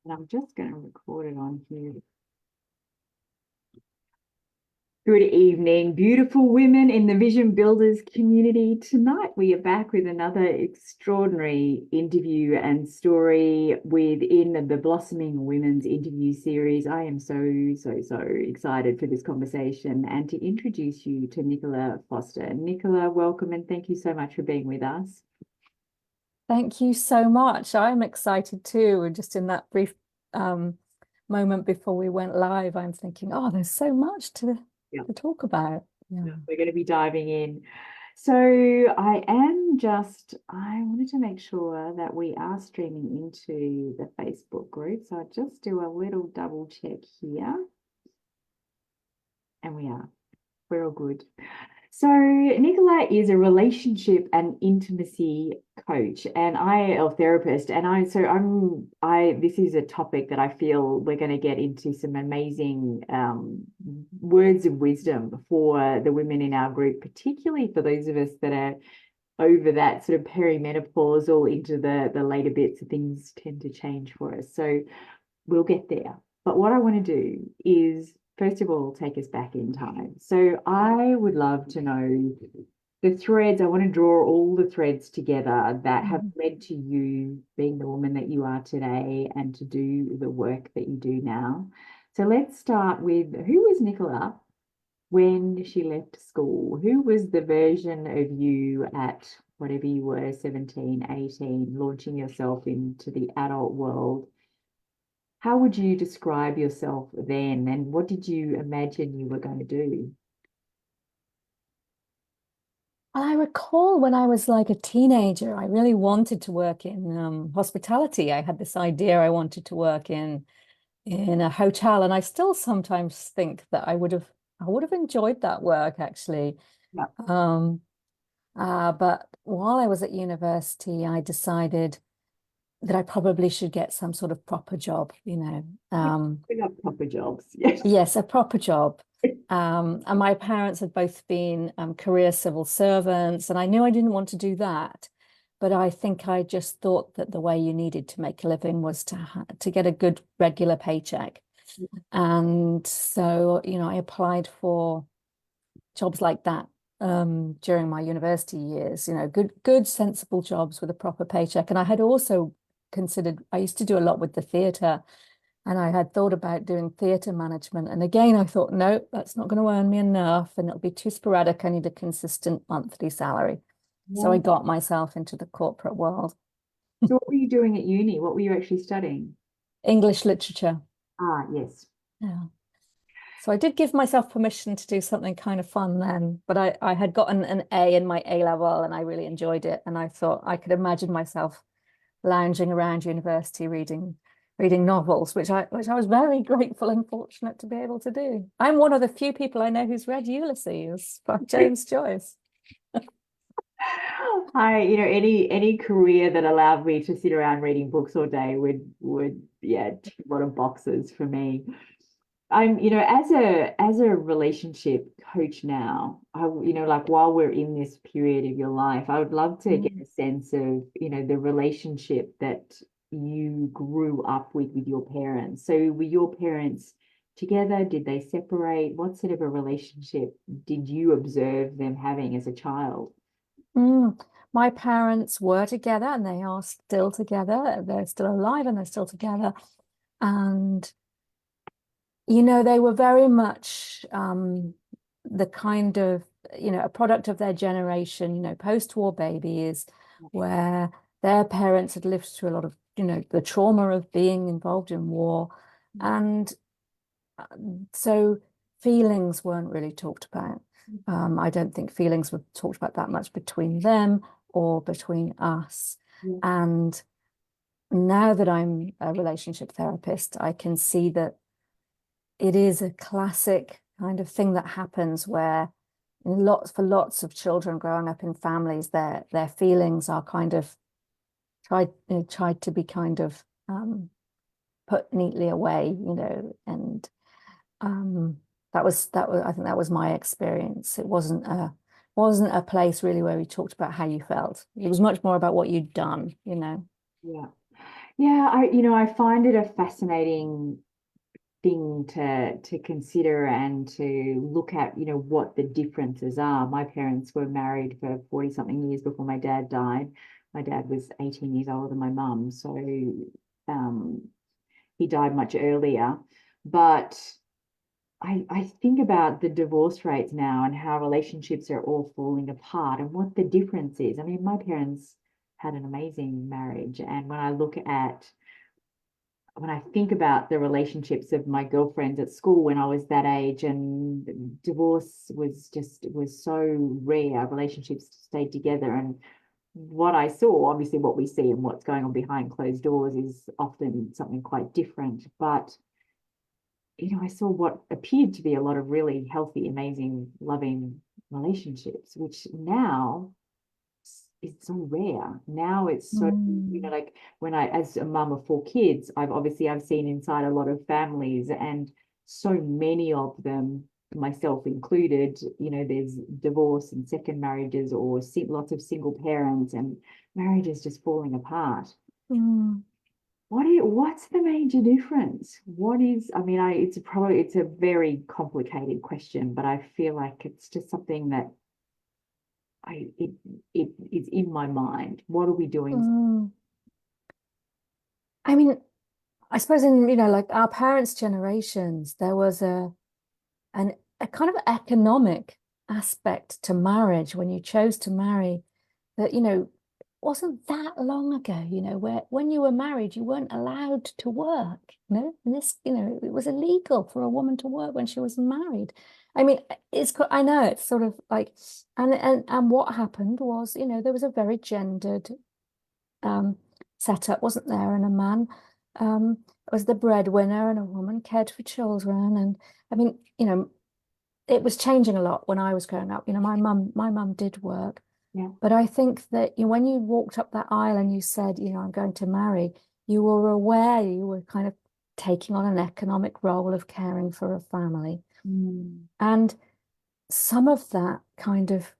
And I'm just going to record it on here. Good evening, beautiful women in the Vision Builders community. Tonight we are back with another extraordinary interview and story within the Blossoming Women's interview series. I am so excited for this conversation and to introduce you to Nicola Foster. Nicola, welcome and thank you so much for being with us. Thank you so much. I'm excited too. Just in that brief moment before we went live, I'm thinking, oh, there's so much to talk about. Yeah. We're going to be diving in. So I wanted to make sure that we are streaming into the Facebook group. So I'll just do a little double check here. And we're all good. So Nicola is a relationship and intimacy coach or therapist. This is a topic that I feel we're going to get into some amazing words of wisdom for the women in our group, particularly for those of us that are over that sort of perimenopause or into the later bits. Things tend to change for us. So we'll get there. But what I want to do is, first of all, take us back in time. So I would love to know the threads. I want to draw all the threads together that have led to you being the woman that you are today and to do the work that you do now. So let's start with, who was Nicola when she left school? Who was the version of you at whatever you were, 17, 18, launching yourself into the adult world? How would you describe yourself then, and what did you imagine you were going to do? I recall when I was like a teenager, I really wanted to work in hospitality. I had this idea I wanted to work in a hotel, and I still sometimes think that I would have enjoyed that work actually. Yeah. But while I was at university, I decided that I probably should get some sort of proper job, We got proper jobs. Yes. Yes, a proper job. And my parents had both been career civil servants, and I knew I didn't want to do that. But I think I just thought that the way you needed to make a living was to get a good regular paycheck. And so, I applied for jobs like that during my university years, good, sensible jobs with a proper paycheck. And I had also considered, I used to do a lot with the theatre, and I had thought about doing theatre management. And again, I thought, no, that's not going to earn me enough, and it'll be too sporadic. I need a consistent monthly salary. Yeah. So I got myself into the corporate world. So what were you doing at uni? What were you actually studying? English literature. Ah, yes. Yeah. So I did give myself permission to do something kind of fun then, but I had gotten an A in my A level and I really enjoyed it. And I thought I could imagine myself lounging around university reading novels, which I was very grateful and fortunate to be able to do. I'm one of the few people I know who's read Ulysses by James Joyce. Any career that allowed me to sit around reading books all day would tick a lot of boxes for me. I'm, as a relationship coach now, while we're in this period of your life, I would love to get a sense of, the relationship that you grew up with your parents. So were your parents together? Did they separate? What sort of a relationship did you observe them having as a child? My parents were together and they are still together. They're still alive and they're still together. And they were very much the kind of, a product of their generation, post-war babies, where their parents had lived through a lot of, the trauma of being involved in war. And so feelings weren't really talked about. I don't think feelings were talked about that much between them or between us. And now that I'm a relationship therapist, I can see that it is a classic kind of thing that happens where for lots of children growing up in families, their feelings are kind of tried to be kind of put neatly away, and I think that was my experience. It wasn't a place really where we talked about how you felt. It was much more about what you'd done, Yeah. Yeah, I find it a fascinating thing to consider and to look at, what the differences are. My parents were married for 40 something years before my dad died. My dad was 18 years older than my mum, so um, he died much earlier. But I think about the divorce rates now and how relationships are all falling apart and what the difference is. I mean, my parents had an amazing marriage, and when I think about the relationships of my girlfriends at school when I was that age, and divorce was so rare, relationships stayed together. And what I saw, obviously what we see and what's going on behind closed doors is often something quite different. But I saw what appeared to be a lot of really healthy, amazing, loving relationships, which now it's so rare. Now it's so, Mm, like when as a mum of four kids, I've seen inside a lot of families, and so many of them, myself included, there's divorce and second marriages, or lots of single parents, and marriages just falling apart. mm, What's the major difference? I mean, it's a very complicated question, but I feel like it's just something that I it is in my mind. What are we doing? mm. I mean, I suppose in, like our parents' generations, there was a kind of economic aspect to marriage when you chose to marry that, wasn't that long ago, where when you were married, you weren't allowed to work, and this, it was illegal for a woman to work when she was married. I mean, I know it's sort of like, and what happened was, there was a very gendered um, setup, wasn't there? And a man was the breadwinner, and a woman cared for children. And I mean, it was changing a lot when I was growing up. My mum did work, Yeah. but I think that when you walked up that aisle and you said, I'm going to marry, you were aware you were kind of taking on an economic role of caring for a family. Mm. And some of that kind of,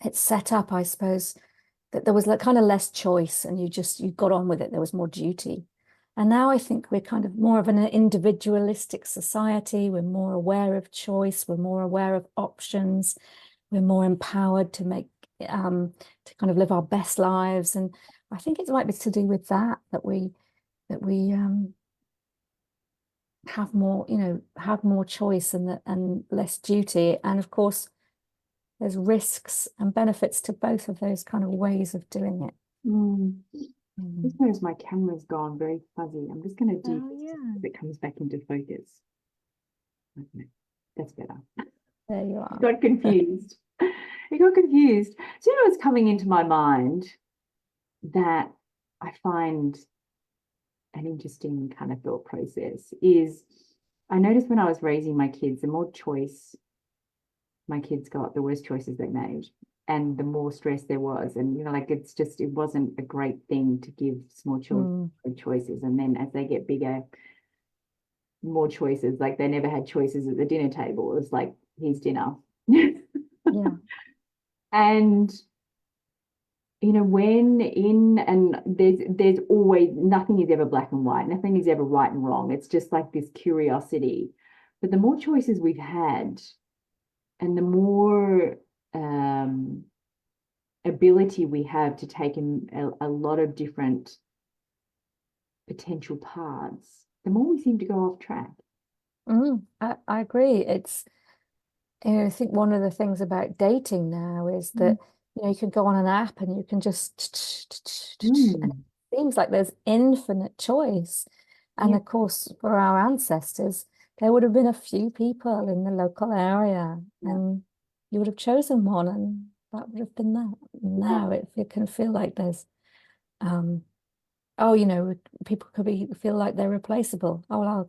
it's set up, I suppose, that there was like kind of less choice and you got on with it. There was more duty. And now I think we're kind of more of an individualistic society. We're more aware of choice. We're more aware of options. We're more empowered to kind of live our best lives. And I think it might be to do with that we have more choice and less duty. And of course, there's risks and benefits to both of those kind of ways of doing it. Mm. Mm. Just noticed my camera's gone very fuzzy. I'm just going to do Oh, this to see yeah. if it comes back into focus. Okay, that's better. There you are. Got confused. It got confused. So what's coming into my mind that I find an interesting kind of thought process is, I noticed when I was raising my kids, the more choice my kids got, the worse choices they made, and the more stress there was. And like it wasn't a great thing to give small children Mm, choices. And then as they get bigger, more choices. Like they never had choices at the dinner table. It was like, here's dinner. yeah. And when in and there's always, nothing is ever black and white, nothing is ever right and wrong. It's just like this curiosity. But the more choices we've had, and the more ability we have to take in a lot of different potential paths, the more we seem to go off track. I agree. I think one of the things about dating now is Mm. that, you can go on an app and you can just, and Mm. it seems like there's infinite choice. And Yeah, of course, for our ancestors, there would have been a few people in the local area, yeah, and you would have chosen one, and that would have been that. yeah, Now it can feel like there's, um, oh, people could feel like they're replaceable. Oh, well,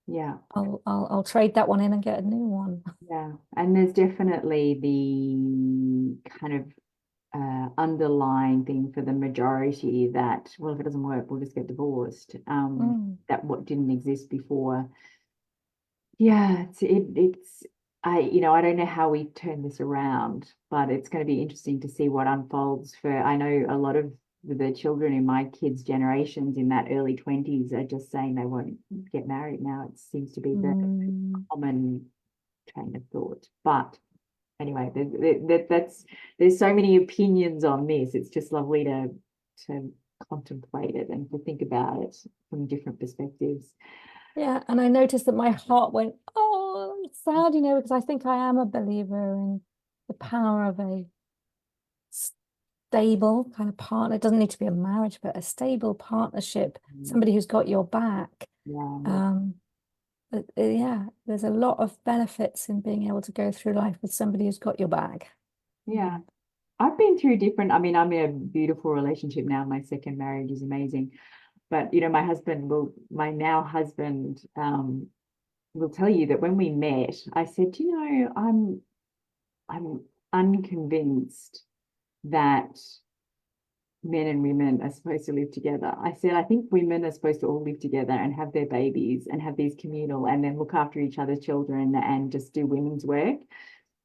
yeah. I'll trade that one in and get a new one. Yeah, and there's definitely the kind of underlying thing for the majority that, well, if it doesn't work, we'll just get divorced. Mm, That what didn't exist before. Yeah, it's I don't know how we turn this around, but it's going to be interesting to see what unfolds. For I know a lot of the children in my kids' generations in that early 20s are just saying they won't get married now. It seems to be the common train of thought. But anyway, there's so many opinions on this. It's just lovely to contemplate it and to think about it from different perspectives. Yeah, and I noticed that my heart went, oh, it's sad, you know, because I think I am a believer in the power of a stable kind of partner. It doesn't need to be a marriage, but a stable partnership, somebody who's got your back. Yeah. Yeah, there's a lot of benefits in being able to go through life with somebody who's got your back. Yeah. I've been through different, I mean, I'm in a beautiful relationship now. My second marriage is amazing. But my husband my now husband will tell you that when we met, I said, I'm unconvinced that men and women are supposed to live together. I said, I think women are supposed to all live together and have their babies and have these communal and then look after each other's children and just do women's work.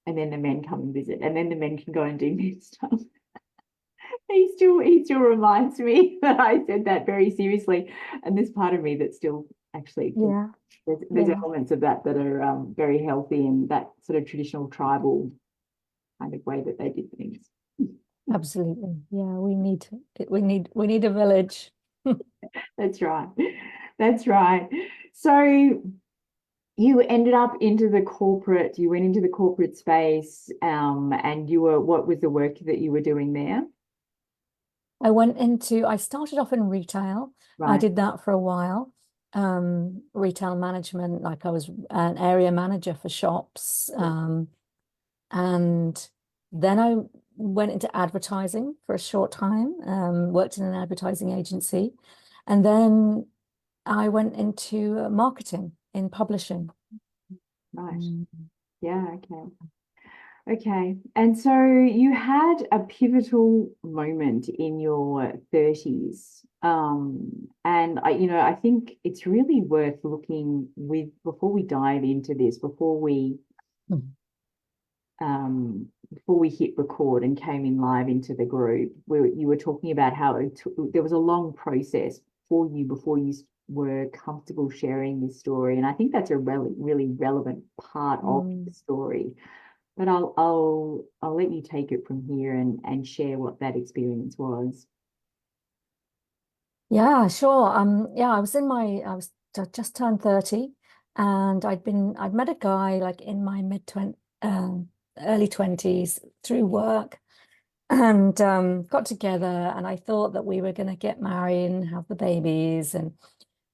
And then the men come and visit, and then the men can go and do men's stuff. He still reminds me that I said that very seriously. And there's part of me that still actually, Yeah. there's elements of that are very healthy and that sort of traditional tribal kind of way that they did things. Absolutely. Yeah, we need a village. That's right. That's right. So you ended up you went into the corporate space, and what was the work that you were doing there? I started off in retail. I Right. did that for a while. Retail management, like I was an area manager for shops. And then I went into advertising for a short time, worked in an advertising agency. And then I went into marketing in publishing. Right. Yeah, okay. Okay. And so you had a pivotal moment in your 30s. And I think it's really worth looking before we dive into this, before we hit record and came in live into the group, where you were talking about how there was a long process for you before you were comfortable sharing this story. And I think that's a really relevant part of the story. But I'll let you take it from here and share what that experience was. Yeah, sure. Yeah, I was just turned 30, and I'd met a guy like in my early 20s through work, and got together, and I thought that we were going to get married and have the babies, and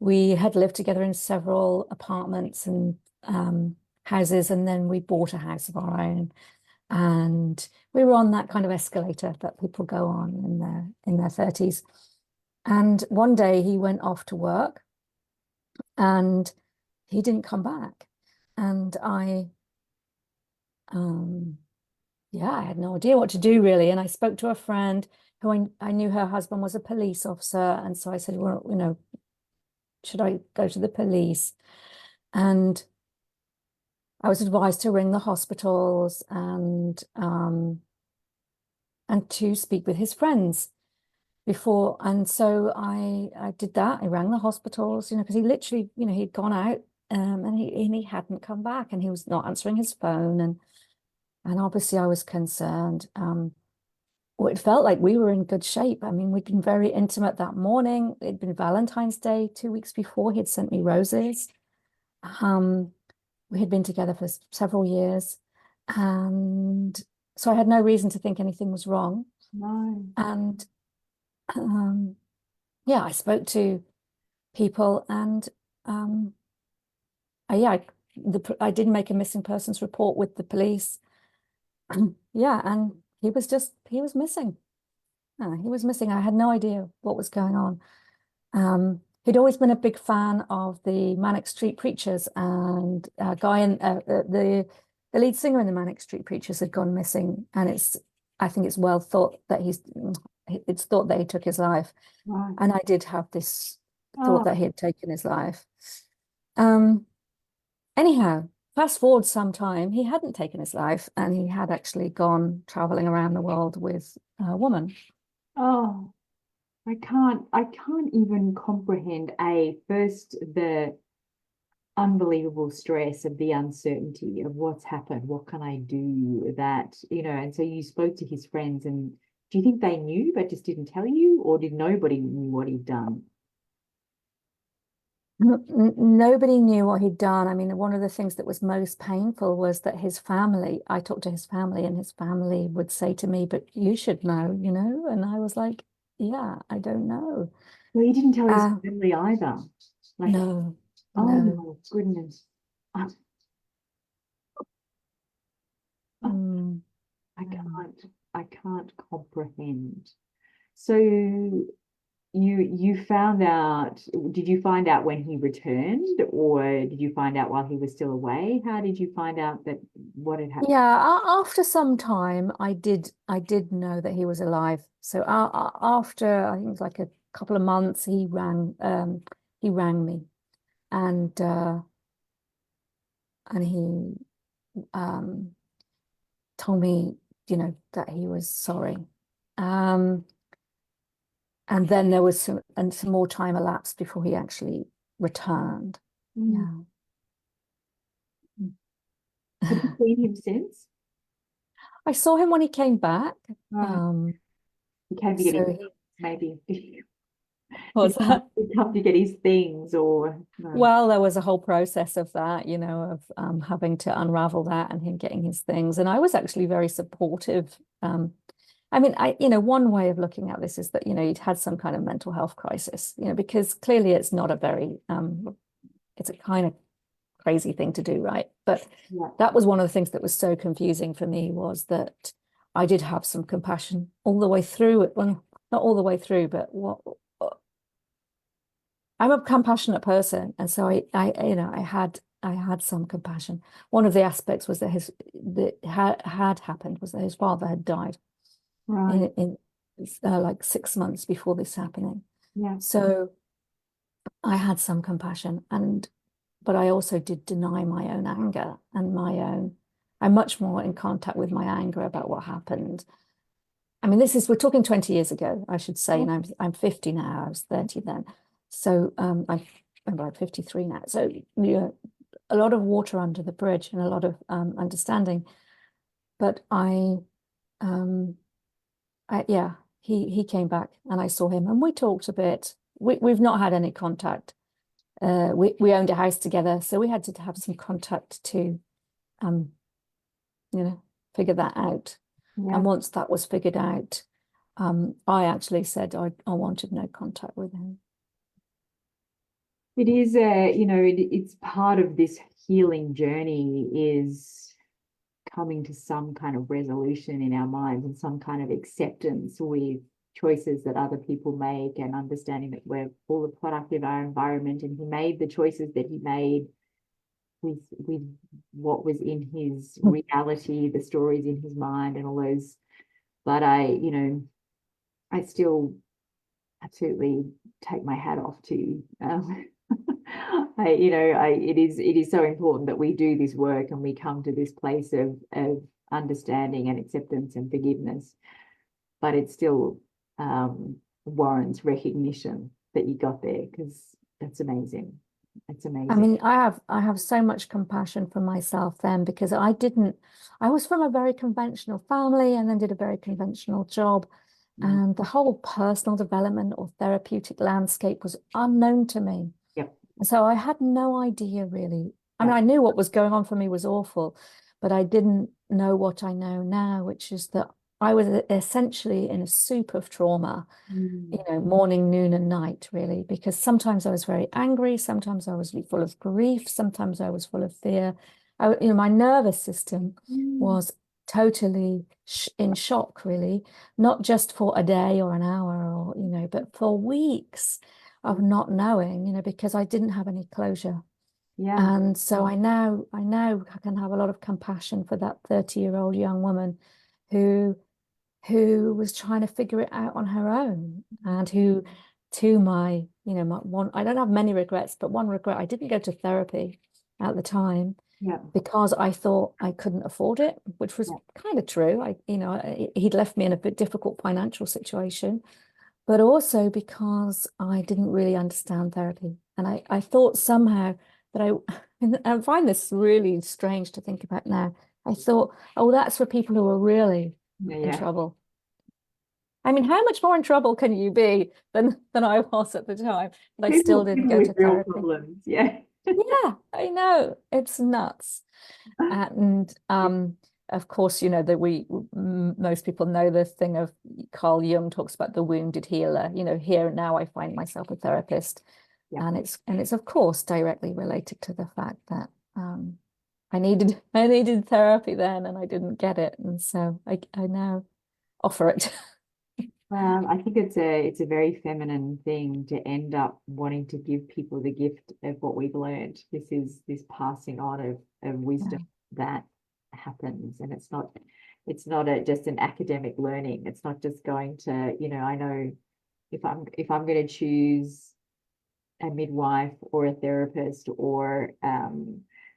we had lived together in several apartments and houses, and then we bought a house of our own, and we were on that kind of escalator that people go on in their 30s. And one day he went off to work and he didn't come back. And I had no idea what to do really. And I spoke to a friend who I knew her husband was a police officer. And so I said, well, should I go to the police? And I was advised to ring the hospitals and to speak with his friends before. And so I did that. I rang the hospitals, because he literally, he'd gone out and he hadn't come back, and he was not answering his phone. And obviously I was concerned. Well, it felt like we were in good shape. I mean, we'd been very intimate that morning. It'd been Valentine's Day 2 weeks before. He'd sent me roses. We had been together for several years. And so I had no reason to think anything was wrong. No. And yeah, I spoke to people, and I did make a missing persons report with the police. Yeah, and he was missing. He was missing. I had no idea what was going on. He'd always been a big fan of the Manic Street Preachers, and a guy in the lead singer in the Manic Street Preachers had gone missing, and I think it's thought that he took his life. Right. And I did have this thought that he had taken his life. Anyhow, fast forward some time, he hadn't taken his life, and he had actually gone traveling around the world with a woman. Oh. I can't even comprehend first the unbelievable stress of the uncertainty of what's happened. What can I do that, and so you spoke to his friends, and do you think they knew but just didn't tell you, or did nobody knew what he'd done? Nobody knew what he'd done. I mean, one of the things that was most painful was that his family, I talked to his family, and his family would say to me, but you should know, And I was like, yeah, I don't know. Well, he didn't tell his Uh, family either. Like, no, oh no. my goodness. I, Mm, I mm. can't comprehend. So you found out, did you find out when he returned, or did you find out while he was still away? How did you find out that what had happened? Yeah, after some time, I did know that he was alive. So after I think it was like a couple of months, he rang me, and he um told me, that he was sorry. Um, and then there was some more time elapsed before he actually returned. Mm. Yeah. Have you seen him since? I saw him when he came back. Right. Um, He came to get his, so he maybe. what was that? He'd come to get his things, or no. Well, there was a whole process of that, of having to unravel that and him getting his things. And I was actually very supportive. I mean, one way of looking at this is that, he'd had some kind of mental health crisis, because clearly it's not a very, it's a kind of crazy thing to do, right? But Yeah. that was one of the things that was so confusing for me, was that I did have some compassion all the way through it. Well, not all the way through, but I'm a compassionate person, and so I had some compassion. One of the aspects was that had happened was that his father had died Right. in like 6 months before this happening. Yeah. So I had some compassion, but I also did deny my own anger and my own. I'm much more in contact with my anger about what happened. I mean, we're talking 20 years ago, I should say, and I'm 50 now. I was 30 then. So I'm 53 now. So a lot of water under the bridge and a lot of understanding. But yeah, he came back and I saw him and we talked a bit. We've not had any contact. We owned a house together, so we had to have some contact to um, figure that out. Yeah. And once that was figured out, I actually said I wanted no contact with him. It is it's part of this healing journey, is coming to some kind of resolution in our minds and some kind of acceptance with choices that other people make, and understanding that we're all a product of our environment, and he made the choices that he made with what was in his reality, the stories in his mind, and all those. But I still absolutely take my hat off to it is so important that we do this work and we come to this place of understanding and acceptance and forgiveness, but it still warrants recognition that you got there, because that's amazing. It's I amazing. mean, I have so much compassion for myself then, because I was from a very conventional family and then did a very conventional job. Mm. And the whole personal development or therapeutic landscape was unknown to me. Yep. And so I had no idea really. I mean, Yeah. I knew what was going on for me was awful, but I didn't know what I know now, which is that I was essentially in a soup of trauma, Mm. morning, noon, and night, really, because sometimes I was very angry, sometimes I was full of grief, sometimes I was full of fear. My nervous system Mm. was totally in shock, really, not just for a day or an hour or, but for weeks of not knowing, because I didn't have any closure. Yeah. And so I now can have a lot of compassion for that 30-year-old young woman who was trying to figure it out on her own, and who, to my one, I don't have many regrets, but one regret, I didn't go to therapy at the time Yeah. because I thought I couldn't afford it, which was Yeah. kind of true. He'd left me in a bit difficult financial situation, but also because I didn't really understand therapy. And I thought somehow that and I find this really strange to think about now. I thought, oh, that's for people who are really in trouble. I mean, how much more in trouble can you be than I was at the time? But I still didn't go to real therapy. problems. Yeah. Yeah, I know. It's nuts. And of course, you know that most people know the thing of Carl Jung talks about the wounded healer. You know, here and now I find myself a therapist, Yeah. and it's of course directly related to the fact that I needed therapy then, and I didn't get it, and so I now offer it. Well, I think it's a very feminine thing to end up wanting to give people the gift of what we've learned. This is this passing on of wisdom that happens, and it's not just an academic learning. It's not just going to, you know, I know if I'm going to choose a midwife or a therapist or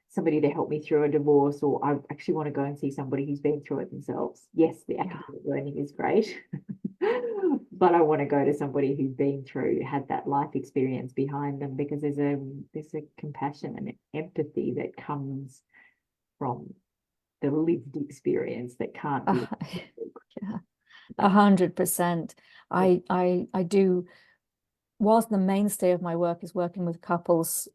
somebody to help me through a divorce, or I actually want to go and see somebody who's been through it themselves. Yes, the academic learning is great, but I want to go to somebody who's been through, had that life experience behind them, because there's a compassion and empathy that comes from the lived experience that can't be. Yeah, 100%. I do. Whilst the mainstay of my work is working with couples,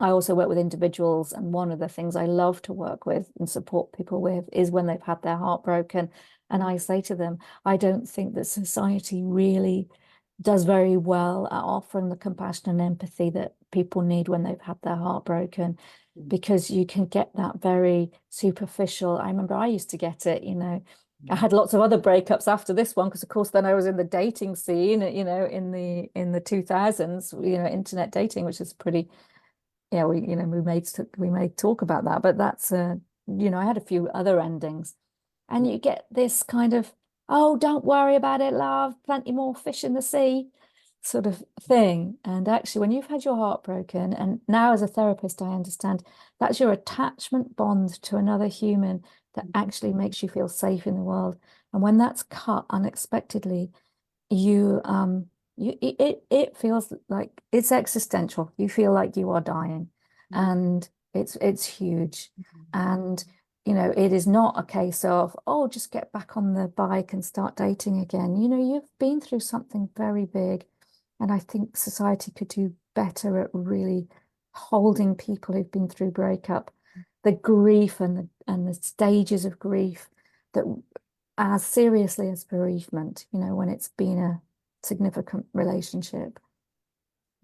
I also work with individuals, and one of the things I love to work with and support people with is when they've had their heart broken. And I say to them, I don't think that society really does very well at offering the compassion and empathy that people need when they've had their heart broken, because you can get that very superficial. I remember I used to get it, you know. I had lots of other breakups after this one, because of course then I was in the dating scene, you know, in the 2000s, you know, internet dating, which is pretty, yeah, we may talk about that, but that's you know, I had a few other endings, and you get this kind of, oh, don't worry about it, love, plenty more fish in the sea sort of thing. And actually, when you've had your heart broken, and now as a therapist, I understand that's your attachment bond to another human that actually makes you feel safe in the world. And when that's cut unexpectedly, it feels like it's existential. You feel like you are dying, and it's huge. And you know, it is not a case of, oh, just get back on the bike and start dating again. You know, you've been through something very big, and I think society could do better at really holding people who've been through breakup, the grief and the stages of grief, that as seriously as bereavement, you know, when it's been a significant relationship.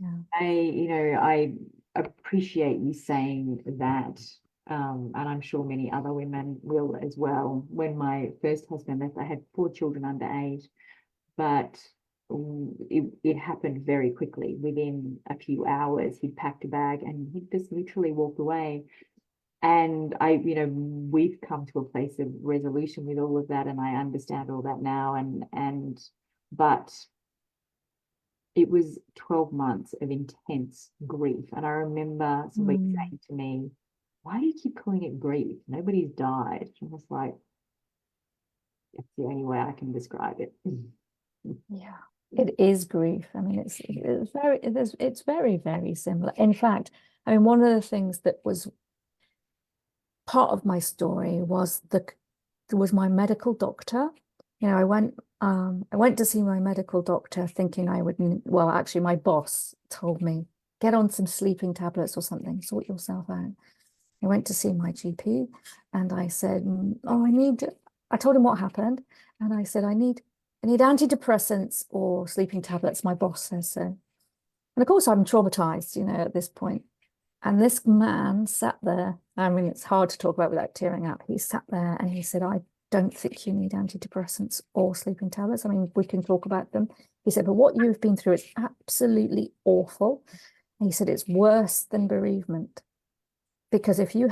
Yeah. I appreciate you saying that. And I'm sure many other women will as well. When my first husband left, I had 4 children underage, but it happened very quickly. Within a few hours, he'd packed a bag and he just literally walked away. And we've come to a place of resolution with all of that, and I understand all that now. But it was 12 months of intense grief. And I remember somebody saying to me, why do you keep calling it grief? Nobody's died. I was like, that's the only way I can describe it. Yeah, it is grief. I mean, it's very, very similar. In fact, I mean, one of the things that was part of my story was my medical doctor. You know, I went to see my medical doctor thinking I would, well, actually my boss told me, get on some sleeping tablets or something, sort yourself out. I went to see my GP and I said, oh, I told him what happened. And I said, I need antidepressants or sleeping tablets. My boss says so. And of course I'm traumatized, you know, at this point. And this man sat there. I mean, it's hard to talk about without tearing up. He sat there and he said, I don't think you need antidepressants or sleeping tablets. I mean, we can talk about them. He said, but what you've been through is absolutely awful. And he said, it's worse than bereavement. Because if he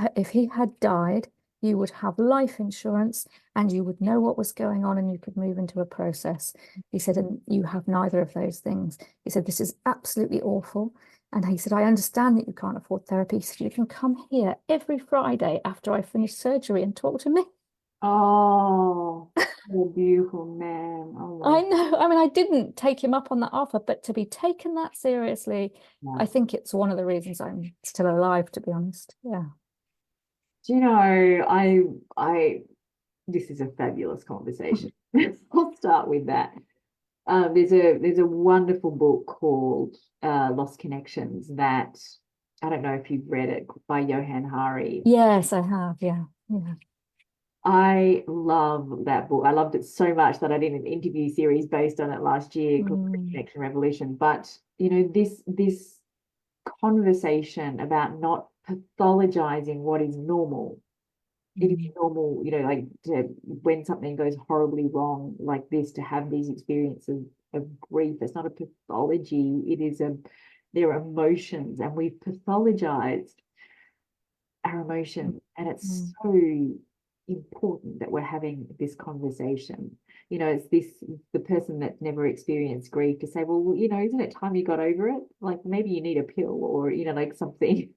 had died, you would have life insurance and you would know what was going on and you could move into a process. He said, and you have neither of those things. He said, this is absolutely awful. And he said, I understand that you can't afford therapy. He said, you can come here every Friday after I finish surgery and talk to me. Oh, what a beautiful man. Oh I know. I mean, I didn't take him up on that offer, but to be taken that seriously, Yeah. I think it's one of the reasons I'm still alive, to be honest. Yeah. Do you know, this is a fabulous conversation. I'll start with that. There's a wonderful book called Lost Connections that I don't know if you've read it, by Johann Hari. Yes, I have. Yeah. Yeah. I love that book. I loved it so much that I did an interview series based on it last year called Connection Revolution. But you know, this conversation about not pathologizing what is normal. It is normal, you know, like when something goes horribly wrong like this, to have these experiences of grief. It's not a pathology. It is their emotions, and we've pathologized our emotions, and it's so important that we're having this conversation. You know, it's the person that's never experienced grief to say, well, you know, isn't it time you got over it? Like maybe you need a pill, or you know, like something.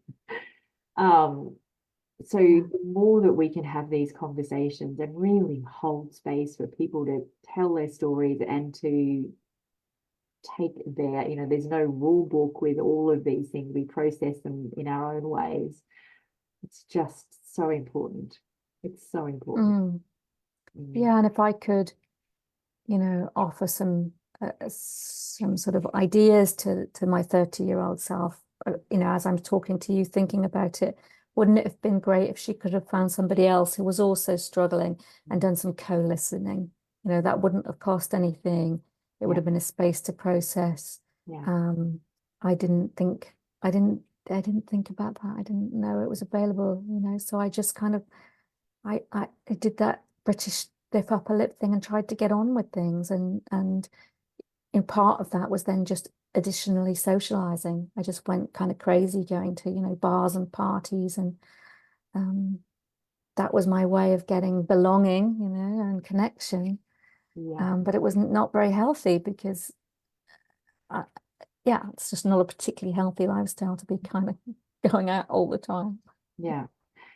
So the more that we can have these conversations and really hold space for people to tell their stories and to take their, you know, there's no rule book with all of these things. We process them in our own ways. It's just so important. It's so important. Yeah, and if I could, you know, offer some sort of ideas to my 30-year-old self, you know, as I'm talking to you, thinking about it, wouldn't it have been great if she could have found somebody else who was also struggling and done some co-listening? You know, that wouldn't have cost anything. It would have been a space to process. Yeah. I didn't think I didn't think about that. I didn't know it was available, you know, so I just kind of I did that British stiff upper lip thing and tried to get on with things, and in part of that was then just additionally socializing. I just went kind of crazy going to, you know, bars and parties, and that was my way of getting belonging, you know, and connection. Yeah. But it was not very healthy because yeah, it's just not a particularly healthy lifestyle to be kind of going out all the time. Yeah.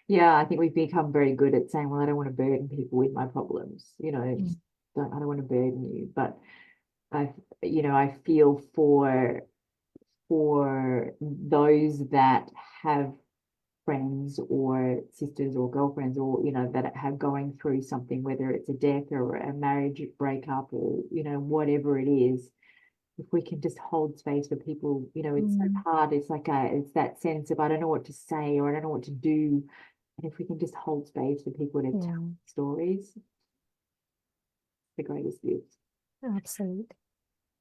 Yeah, I think we've become very good at saying, well, I don't want to burden people with my problems. You know, just I don't want to burden you. But you know, I feel for those that have friends or sisters or girlfriends, or you know, that have going through something, whether it's a death or a marriage breakup, or you know, whatever it is. If we can just hold space for people, you know, it's so hard. It's like it's that sense of I don't know what to say, or I don't know what to do. And if we can just hold space for people to tell stories, the greatest gift. Absolutely.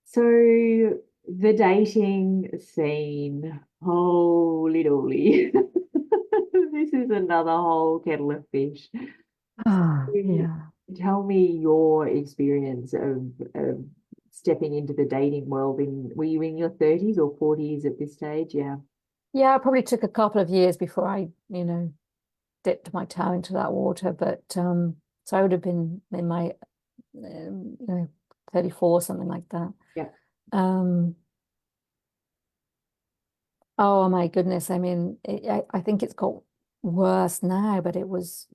So the dating scene, holy dooly. This is another whole kettle of fish. Ah, yeah. Tell me your experience of stepping into the dating world. Were you in your 30s or 40s at this stage? Yeah. Yeah, it probably took a couple of years before I, you know, dipped my toe into that water, but so I would have been in my you know, 34, something like that. Yeah. Oh my goodness. I mean, I think it's got worse now, but it was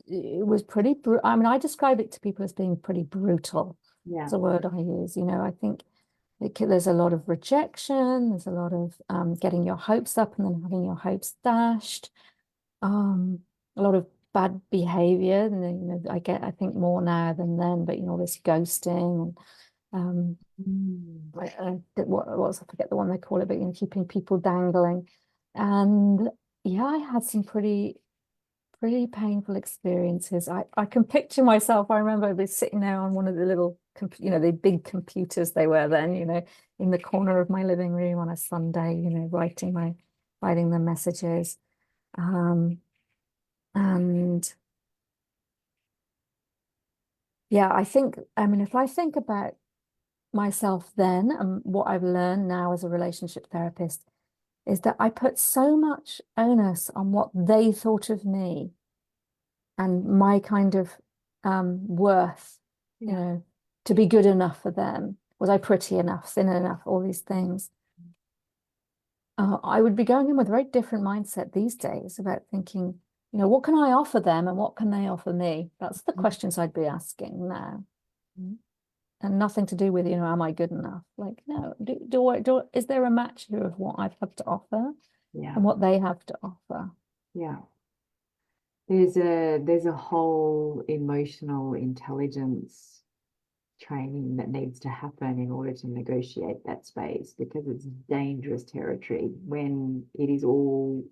pretty I mean, I describe it to people as being pretty brutal. Yeah. It's a word I use. You know, I think there's a lot of rejection, there's a lot of getting your hopes up and then having your hopes dashed. A lot of bad behavior, and then, you know, I think more now than then, but you know, this ghosting and what's I forget the one they call it, but you know, keeping people dangling. And yeah, I had some pretty painful experiences. I can picture myself. I remember I was sitting there on one of the little, you know, the big computers they were then, you know, in the corner of my living room on a Sunday, you know, writing the messages. And yeah, I mean, if I think about myself then and what I've learned now as a relationship therapist, is that I put so much onus on what they thought of me and my kind of worth, you know, to be good enough for them. Was I pretty enough, thin enough, all these things? I would be going in with a very different mindset these days about thinking, you know, what can I offer them and what can they offer me? That's the questions I'd be asking now. and nothing to do with, you know, am I good enough? Like, no, is there a match here of what I have to offer Yeah. and what they have to offer? Yeah. There's a whole emotional intelligence training that needs to happen in order to negotiate that space, because it's dangerous territory when it is all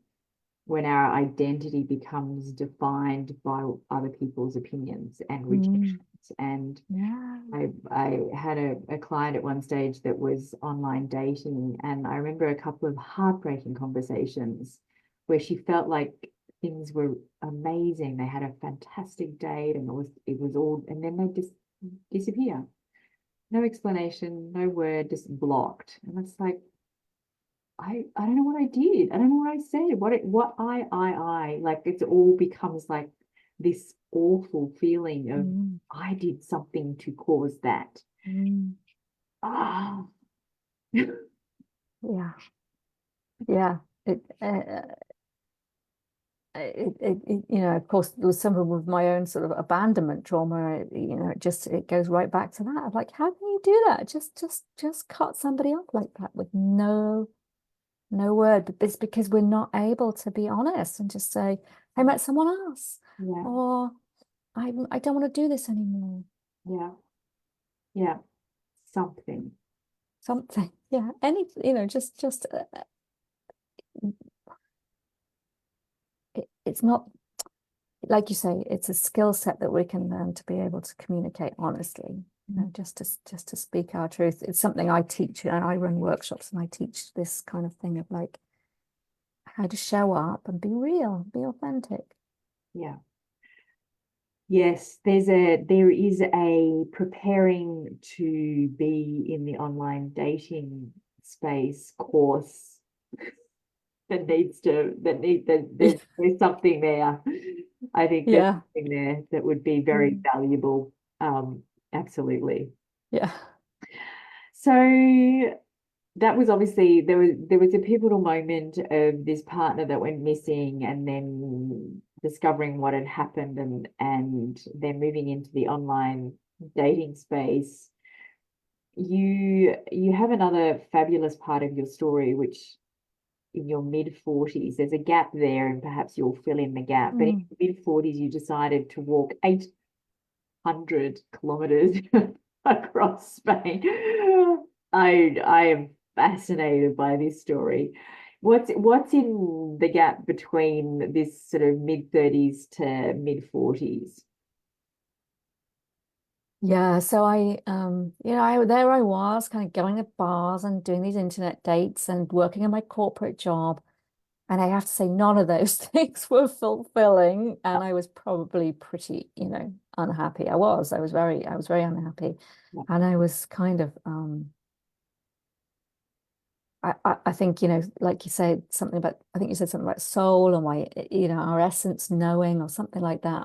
when our identity becomes defined by other people's opinions and rejections. And Yeah. I had a client at one stage that was online dating, and I remember a couple of heartbreaking conversations where she felt like things were amazing. They had a fantastic date, and it was all, and then they just disappear. No explanation, no word, just blocked. And it's like, I don't know what I did. I don't know what I said. Like it all becomes like this awful feeling of I did something to cause that. Ah, Yeah. Yeah. You know, of course, there was some of my own sort of abandonment trauma. You know, it goes right back to that. Like, how can you do that? Just cut somebody off like that with no word. But it's because we're not able to be honest and just say, I met someone else, yeah, or I don't want to do this anymore. yeah, yeah. Something. Something, yeah. Any, you know, it's not, like you say, it's a skill set that we can learn to be able to communicate honestly, you know, just to speak our truth. It's something I teach, and I run workshops, and I teach this kind of thing of like how to show up and be real, be authentic. Yeah. Yes, there is a preparing to be in the online dating space course there's something there. I think there's Yeah. something there that would be very valuable. Absolutely. Yeah. So that was obviously there was a pivotal moment of this partner that went missing, and then discovering what had happened, and then moving into the online dating space. You have another fabulous part of your story, which in your mid 40s, there's a gap there, and perhaps you'll fill in the gap. But in your mid 40s, you decided to walk 800 kilometers across Spain. I am fascinated by this story. What's in the gap between this sort of mid 30s to mid 40s? Yeah, so you know, there I was kind of going to bars and doing these internet dates and working in my corporate job. And I have to say, none of those things were fulfilling. And I was probably pretty, you know, unhappy. I was very unhappy. And I was kind of, I think, you know, like you said, something about, I think you said something about soul, or my, you know, our essence knowing, or something like that.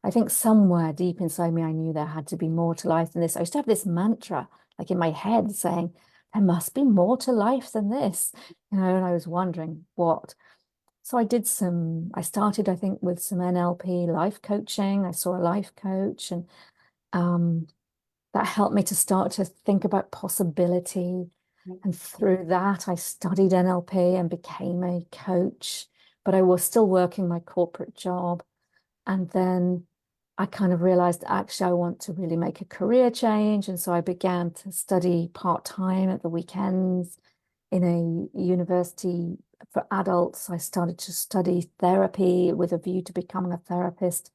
I think somewhere deep inside me, I knew there had to be more to life than this. I used to have this mantra, like in my head, saying, there must be more to life than this, you know, and I was wondering what. So I started, I think, with some NLP life coaching. I saw a life coach, and um, that helped me to start to think about possibility. And through that, I studied NLP and became a coach, but I was still working my corporate job. And then I kind of realized actually I want to really make a career change. And so I began to study part-time at the weekends in a university for adults. I started to study therapy with a view to becoming a therapist.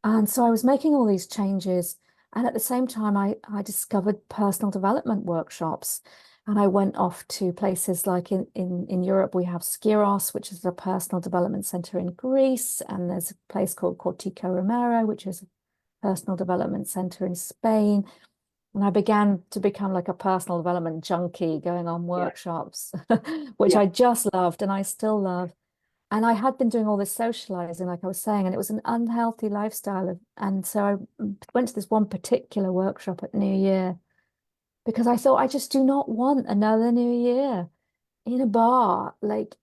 And so I was making all these changes. And at the same time, I discovered personal development workshops. And I went off to places like in Europe, we have Skiros, which is a personal development center in Greece. And there's a place called Cortico Romero, which is a personal development center in Spain. And I began to become like a personal development junkie, going on workshops, which Yeah. I just loved and I still love. And I had been doing all this socializing, like I was saying, and it was an unhealthy lifestyle. And so I went to this one particular workshop at New Year because I thought I just do not want another New Year in a bar, like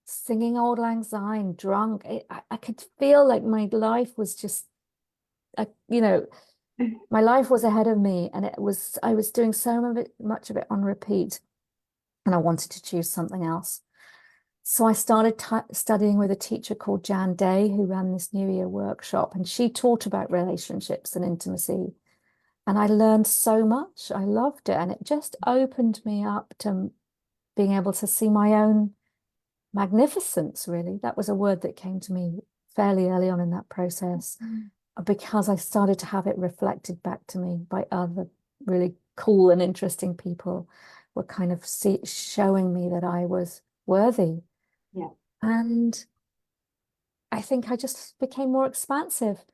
singing Auld Lang Syne, drunk. I could feel like my life was just, you know, My life was ahead of me, and I was doing much of it on repeat, and I wanted to choose something else. So I started studying with a teacher called Jan Day, who ran this New Year workshop, and she taught about relationships and intimacy. And I learned so much. I loved it, and it just opened me up to being able to see my own magnificence, really. That was a word that came to me fairly early on in that process, because I started to have it reflected back to me by other really cool and interesting people were kind of showing me that I was worthy. Yeah. And I think I just became more expansive.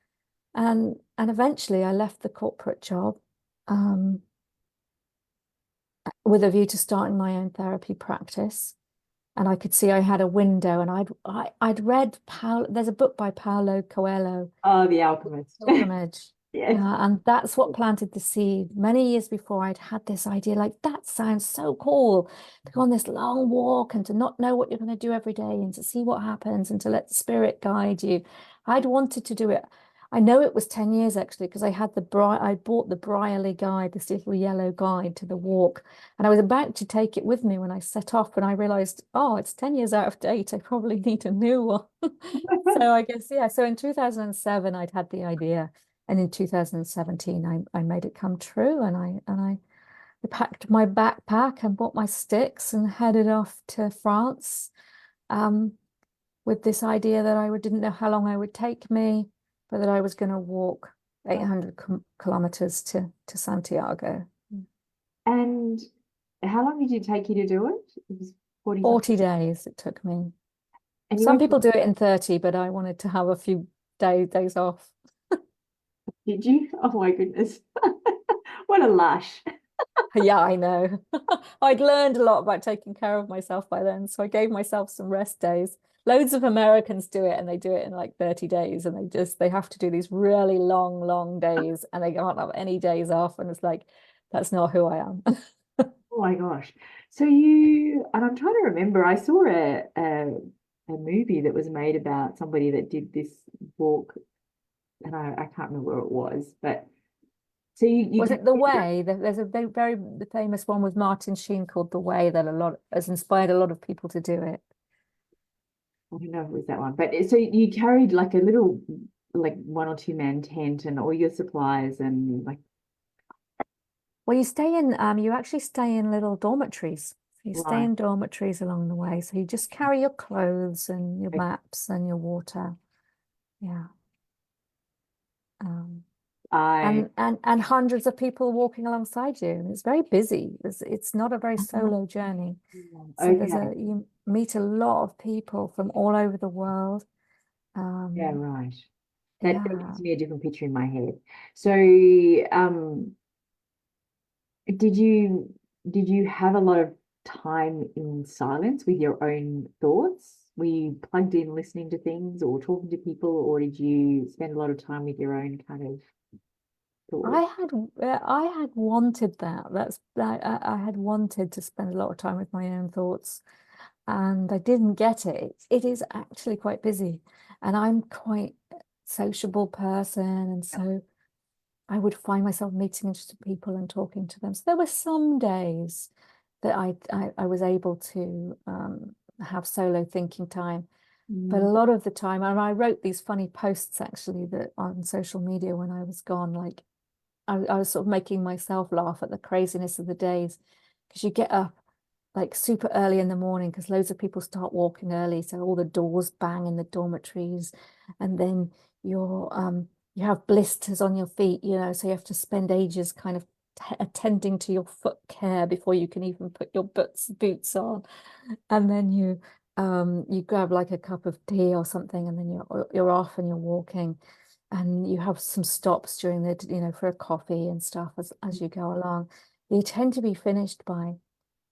And eventually I left the corporate job with a view to starting my own therapy practice. And I could see I had a window, and I'd read there's a book by Paulo Coelho, Oh, The Alchemist. Pilgrimage. Yes. And that's what planted the seed. Many years before, I'd had this idea, like, that sounds so cool, to go on this long walk and to not know what you're going to do every day and to see what happens and to let the spirit guide you. I'd wanted to do it. I know it was 10 years actually, because I bought the Brierley guide, this little yellow guide to the walk. And I was about to take it with me when I set off, and I realized, oh, it's 10 years out of date. I probably need a new one. So I guess, yeah. So in 2007, I'd had the idea. And in 2017, I made it come true, and I packed my backpack and bought my sticks and headed off to France, um, with this idea that didn't know how long it would take me, but that I was going to walk 800 kilometers to Santiago. And how long did it take you to do it? It was 45. 40 days it took me. And you Some went people do it in 30, but I wanted to have a few days off. did you? Oh my goodness. What a lush. Yeah, I know. I'd learned a lot about taking care of myself by then, so I gave myself some rest days. Loads of Americans do it, and they do it in like 30 days, and they have to do these really long days, and they can't have any days off, and it's like, that's not who I am. Oh my gosh. So you, and I'm trying to remember, I saw a movie that was made about somebody that did this walk, and I can't remember where it was, but so you Was can, it The Way? There's a very famous one with Martin Sheen called The Way that a lot has inspired a lot of people to do it. I don't know if it was that one, but so you carried like a little, like one or two man tent and all your supplies and like, Well, you actually stay in little dormitories. So you stay right. in dormitories along the way. So you just carry your clothes and your maps and your water. Yeah. Um, I, and hundreds of people walking alongside you. And it's very busy. It's not a very solo journey. So okay. you meet a lot of people from all over the world. Yeah, Um, right. That yeah. gives me a different picture in my head. So, did you have a lot of time in silence with your own thoughts? Were you plugged in listening to things or talking to people, or did you spend a lot of time with your own kind of I thoughts? had I had wanted that. I had wanted to spend a lot of time with my own thoughts, and I didn't get it. It is actually quite busy, and I'm quite a sociable person, and so I would find myself meeting interested people and talking to them. So there were some days that I was able to have solo thinking time, but a Mm, lot of the time, and I wrote these funny posts actually that on social media when I was gone, like I was sort of making myself laugh at the craziness of the days, because you get up like super early in the morning because loads of people start walking early, so all the doors bang in the dormitories, and then you have blisters on your feet, so you have to spend ages kind of attending to your foot care before you can even put your boots on, and then you grab like a cup of tea or something, and then you're off and you're walking, and you have some stops during for a coffee and stuff as you go along. You tend to be finished by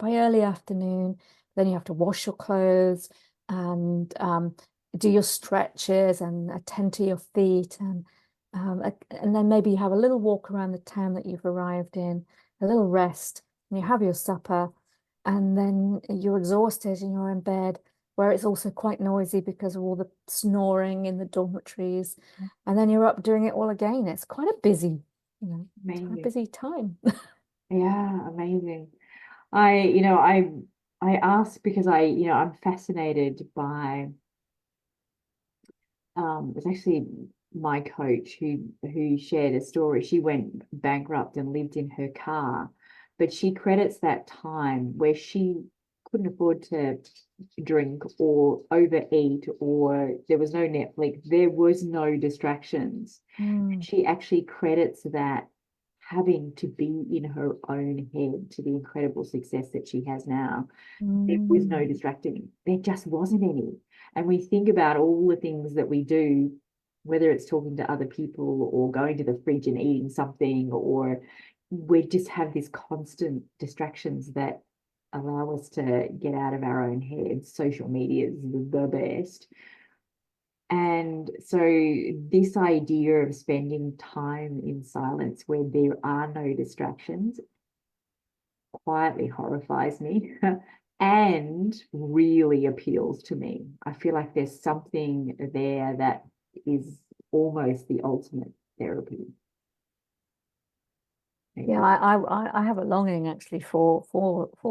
early afternoon. Then you have to wash your clothes and do your stretches and attend to your feet, and then maybe you have a little walk around the town that you've arrived in, a little rest, and you have your supper, and then you're exhausted and you're in bed, where it's also quite noisy because of all the snoring in the dormitories, and then you're up doing it all again. It's quite a busy you know, it's quite a Amazing. busy time. Yeah, amazing. I ask because I'm fascinated by it's actually my coach who shared a story. She went bankrupt and lived in her car, but she credits that time where she couldn't afford to drink or overeat, or there was no Netflix, there was no distractions. Mm, She actually credits that having to be in her own head to the incredible success that she has now. There was no mm, distracting. There just wasn't any. And we think about all the things that we do, whether it's talking to other people or going to the fridge and eating something, or we just have these constant distractions that allow us to get out of our own heads. Social media is the best. And so, this idea of spending time in silence where there are no distractions quietly horrifies me and really appeals to me. I feel like there's something there that is almost the ultimate therapy. yeah, I have a longing actually for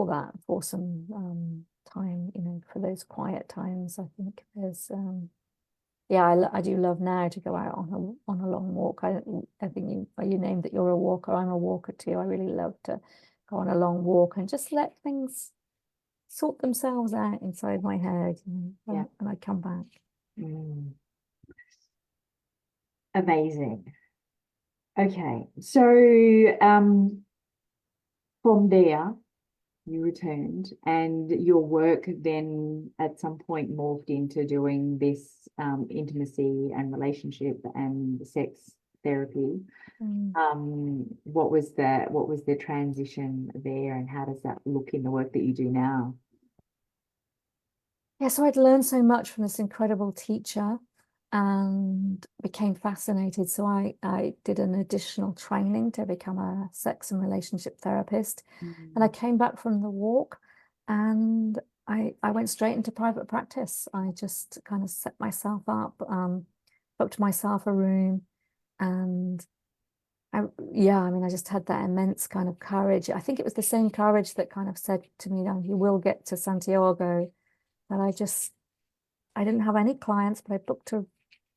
that, for some time, you know, for those quiet times. I think there's yeah, I do love now to go out on a long walk. I think you named that you're a walker. I'm a walker too. I really love to go on a long walk and just let things sort themselves out inside my head, you Yeah. know, and I come back. Mm, amazing. Okay. So from there, you returned, and your work then at some point morphed into doing this intimacy and relationship and sex therapy. Mm. What was the transition there, and how does that look in the work that you do now? Yeah, so I'd learned so much from this incredible teacher and became fascinated. So I did an additional training to become a sex and relationship therapist. And I Mm, came back from the walk and I went straight into private practice. I just kind of set myself up, booked myself a room, and yeah, I mean, I just had that immense kind of courage. I think it was the same courage that kind of said to me, "No, you will get to Santiago." That I didn't have any clients, but I booked a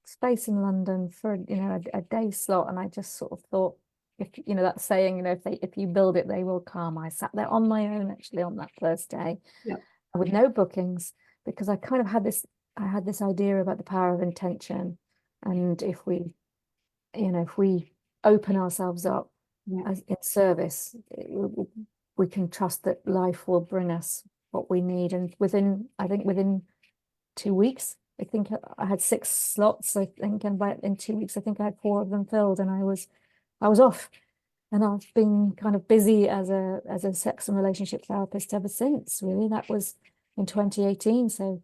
space in London for, you know, a day slot, and I just sort of thought, if you know that saying, you know, if you build it, they will come. I sat there on my own actually on that first day yeah. with no bookings because I kind of had this idea about the power of intention, and if we, you know, if we open ourselves up Yeah. as in service, we can trust that life will bring us what we need. And I think within 2 weeks, I think I had 6 slots, I think, and in 2 weeks, I think I had 4 of them filled, and I was off. And I've been kind of busy as a sex and relationship therapist ever since, really. That was in 2018, so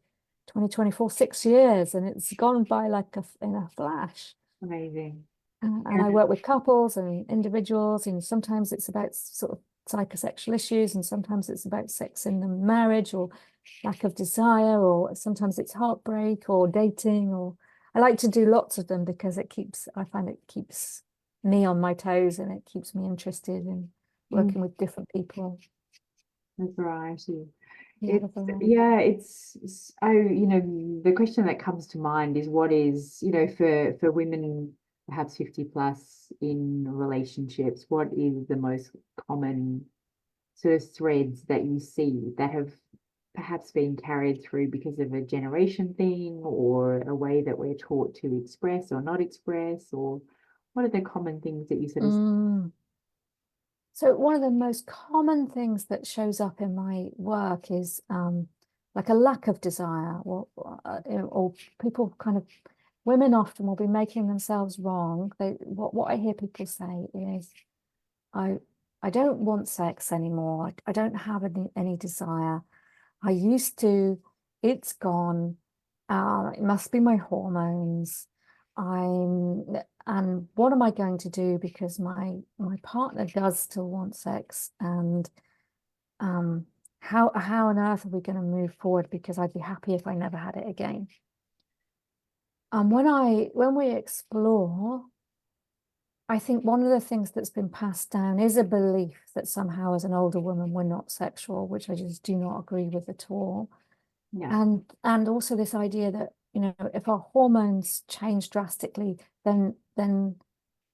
2024, 6 years, and it's gone by like in a flash. Amazing. And I work with couples and individuals, and sometimes it's about sort of psychosexual issues, and sometimes it's about sex in the marriage or lack of desire, or sometimes it's heartbreak or dating, or I like to do lots of them because I find it keeps me on my toes and it keeps me interested in Mm, working with different people. the variety. Yeah, the It's variety. yeah, the question that comes to mind is what is, for women perhaps 50 plus in relationships, what is the most common sort of threads that you see that have perhaps been carried through because of a generation thing or a way that we're taught to express or not express, or what are the common things that you sort of Mm. So one of the most common things that shows up in my work is like a lack of desire, or people kind of women often will be making themselves wrong. What I hear people say is, I I don't want sex anymore. I don't have any desire. I used to, it's gone. It must be my hormones. I'm, and what am I going to do? Because my partner does still want sex, and um, how on earth are we going to move forward? Because I'd be happy if I never had it again. When we explore, I think one of the things that's been passed down is a belief that somehow as an older woman we're not sexual, which I just do not agree with at all. Yeah. And also this idea that, you know, if our hormones change drastically, then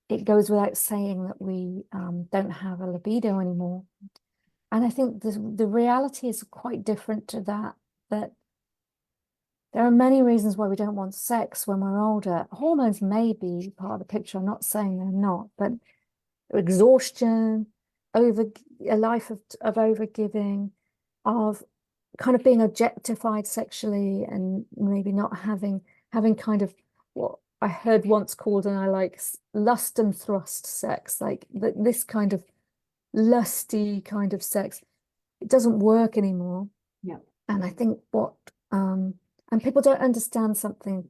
it goes without saying that we don't have a libido anymore. And I think the reality is quite different to that, that there are many reasons why we don't want sex when we're older. Hormones may be part of the picture. I'm not saying they're not, but exhaustion, over a life of overgiving, of kind of being objectified sexually, and maybe not having kind of what I heard once called, and I like, lust and thrust sex, like this kind of lusty kind of sex. It doesn't work anymore. Yeah. And I think and people don't understand something.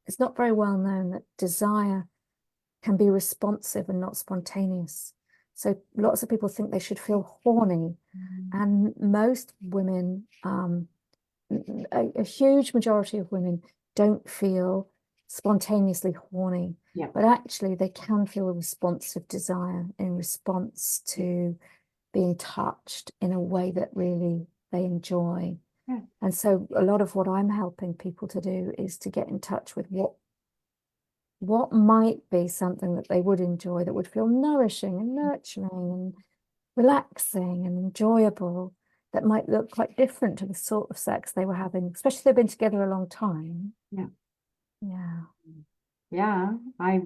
It's not very well known that desire can be responsive and not spontaneous. So lots of people think they should feel horny, and most women, a huge majority of women don't feel spontaneously horny, Yeah. but actually they can feel a responsive desire in response to being touched in a way that really they enjoy. Yeah. And so a lot of what I'm helping people to do is to get in touch with what might be something that they would enjoy, that would feel nourishing and nurturing and relaxing and enjoyable, that might look quite different to the sort of sex they were having, especially if they've been together a long time. Yeah. Yeah. Yeah. I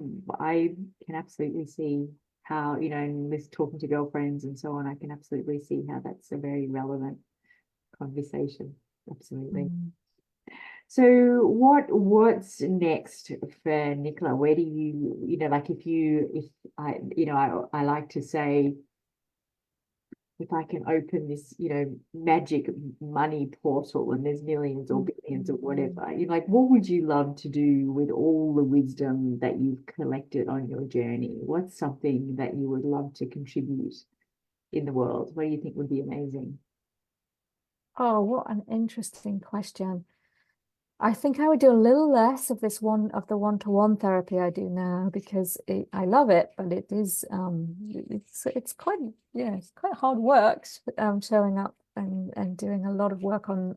can absolutely see how, you know, in this talking to girlfriends and so on, I can absolutely see how that's a very relevant conversation. Absolutely. Mm. So what's next for Nicola? Where do you know, like if I, you know, I like to say, if I can open this, you know, magic money portal and there's millions or billions or whatever, you know, like what would you love to do with all the wisdom that you've collected on your journey? What's something that you would love to contribute in the world? What do you think would be amazing? Oh, what an interesting question. I think I would do a little less of this one-to-one therapy I do now, because I love it, but it is it's quite, yeah, it's quite hard work, showing up and doing a lot of work on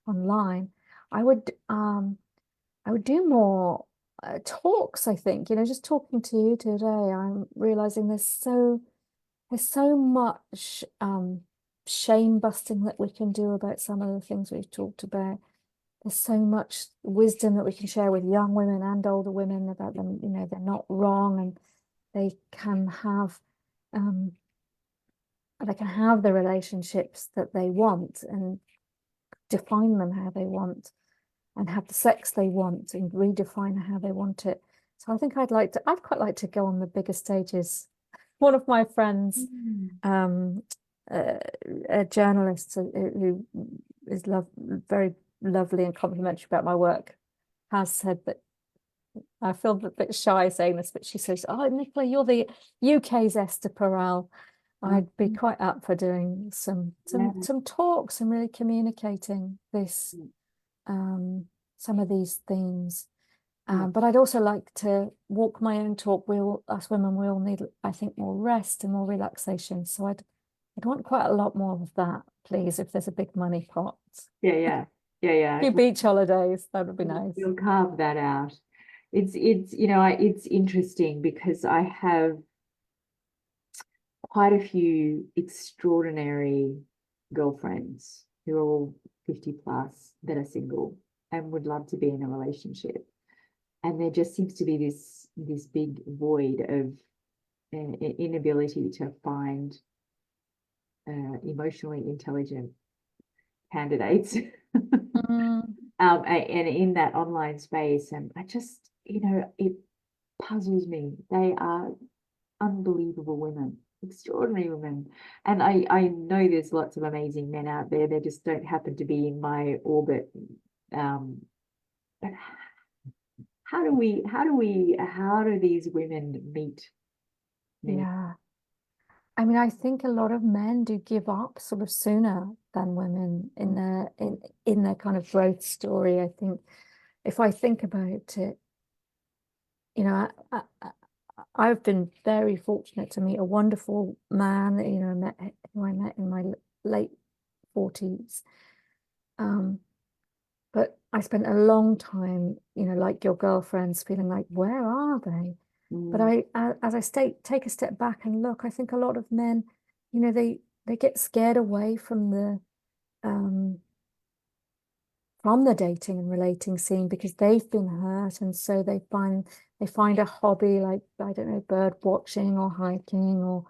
online. I would do more talks, I think, you know, just talking to you today. I'm realizing there's so much shame busting that we can do about some of the things we've talked about. There's so much wisdom that we can share with young women and older women about them, you know, they're not wrong, and they can have the relationships that they want and define them how they want, and have the sex they want and redefine how they want it. So I think I'd quite like to go on the bigger stages. One of my friends, a journalist who is very lovely and complimentary about my work, has said that, I feel a bit shy saying this, but she says, "Oh, Nicola, you're the UK's Esther Perel." I'd be quite up for doing some talks and really communicating this some of these themes. But I'd also like to walk my own talk. Us women, we all need, I think, more rest and more relaxation. So I'd want quite a lot more of that, please, if there's a big money pot. Yeah. A few beach holidays, that would be nice. We'll carve that out. It's you know, it's interesting because I have quite a few extraordinary girlfriends who are all 50 plus that are single and would love to be in a relationship. And there just seems to be this big void of inability to find emotionally intelligent candidates. And in that online space, and I just, you know, it puzzles me. They are unbelievable women, extraordinary women, and I know there's lots of amazing men out there. They just don't happen to be in my orbit. But how do these women meet? Yeah. I mean, I think a lot of men do give up sort of sooner than women in their kind of growth story. I think if I think about it, you know, I've been very fortunate to meet a wonderful man, you know, who I met in my late 40s. But I spent a long time, you know, like your girlfriends, feeling like, where are they? But Mm, as I take a step back and look, I think a lot of men, you know, they get scared away um, from the dating and relating scene because they've been hurt, and so they find a hobby like, I don't know, bird watching or hiking or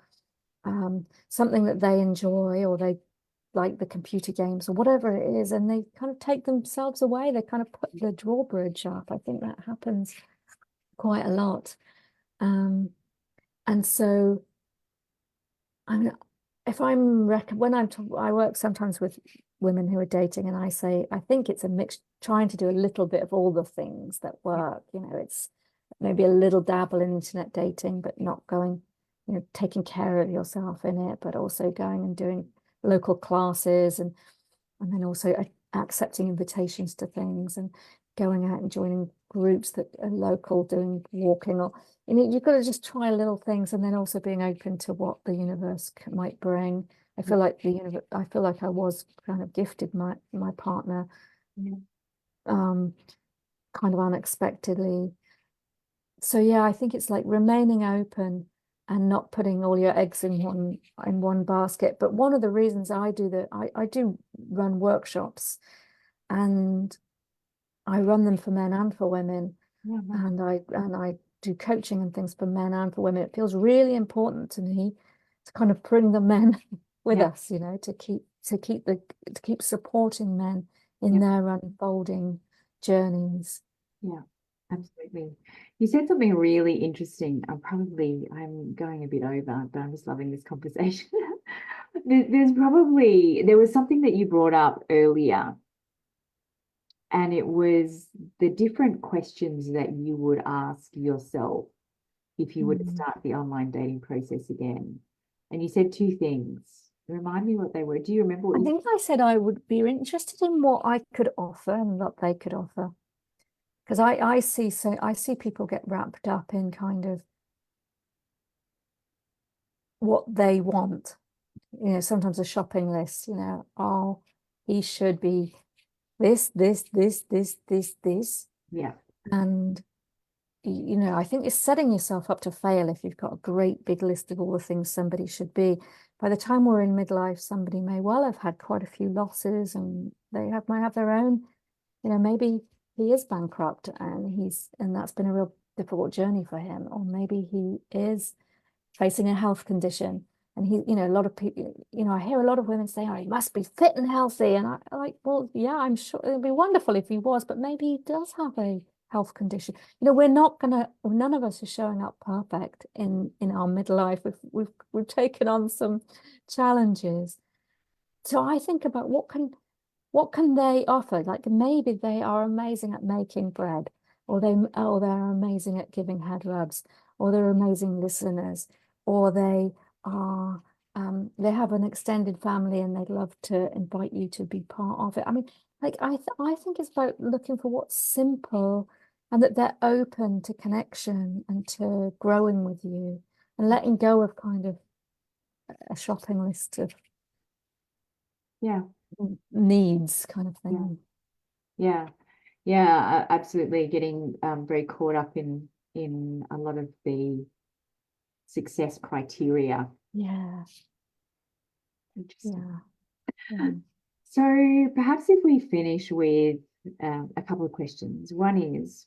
something that they enjoy, or they like the computer games or whatever it is, and they kind of take themselves away. They kind of put the drawbridge up. I think that happens quite a lot. And so I mean, if I'm when I work sometimes with women who are dating, and I say I think it's a mix, trying to do a little bit of all the things that yeah, work. You know, it's maybe a little dabble in internet dating, but not going, you know, taking care of yourself in it, but also going and doing local classes, and then also accepting invitations to things and going out and joining groups that are local, doing walking, or you know, you've got to just try little things, and then also being open to what the universe might bring. I yeah, feel like I feel like I was kind of gifted my partner yeah, um kind of unexpectedly. So yeah, I think it's like remaining open and not putting all your eggs in one basket. But one of the reasons I do run workshops, and I run them for men and for women, yeah, and I do coaching and things for men and for women. It feels really important to me to kind of bring the men with yeah, us, you know, to keep supporting men yeah, in their unfolding journeys. yeah, absolutely. You said something really interesting. I'm going a bit over, but I'm just loving this conversation. There was something that you brought up earlier, and it was the different questions that you would ask yourself if you were to Mm. start the online dating process again. And you said two things. Remind me what they were. Do you remember what I you think I said I would be interested in what I could offer and what they could offer. Because I see people get wrapped up in kind of what they want. You know, sometimes a shopping list, you know, oh, he should be this. Yeah, And you know, I think it's setting yourself up to fail if you've got a great big list of all the things somebody should be. By the time we're in midlife, somebody may well have had quite a few losses, and might have their own, you know, maybe he is bankrupt and that's been a real difficult journey for him, or maybe he is facing a health condition. And he, you know, a lot of people, you know, I hear a lot of women say, oh, he must be fit and healthy. And I like, well, yeah, I'm sure it'd be wonderful if he was, but maybe he does have a health condition. You know, none of us are showing up perfect in our midlife. We've taken on some challenges. So I think about what can they offer? Like maybe they are amazing at making bread, or they're amazing at giving head rubs, or they're amazing listeners, or they have an extended family and they'd love to invite you to be part of it. I mean, like I think it's about looking for what's simple, and that they're open to connection and to growing with you, and letting go of kind of a shopping list of yeah, needs kind of yeah, thing. yeah, yeah, absolutely. Getting very caught up in a lot of the success criteria. Yeah, Interesting. yeah, yeah. So perhaps if we finish with a couple of questions. One is,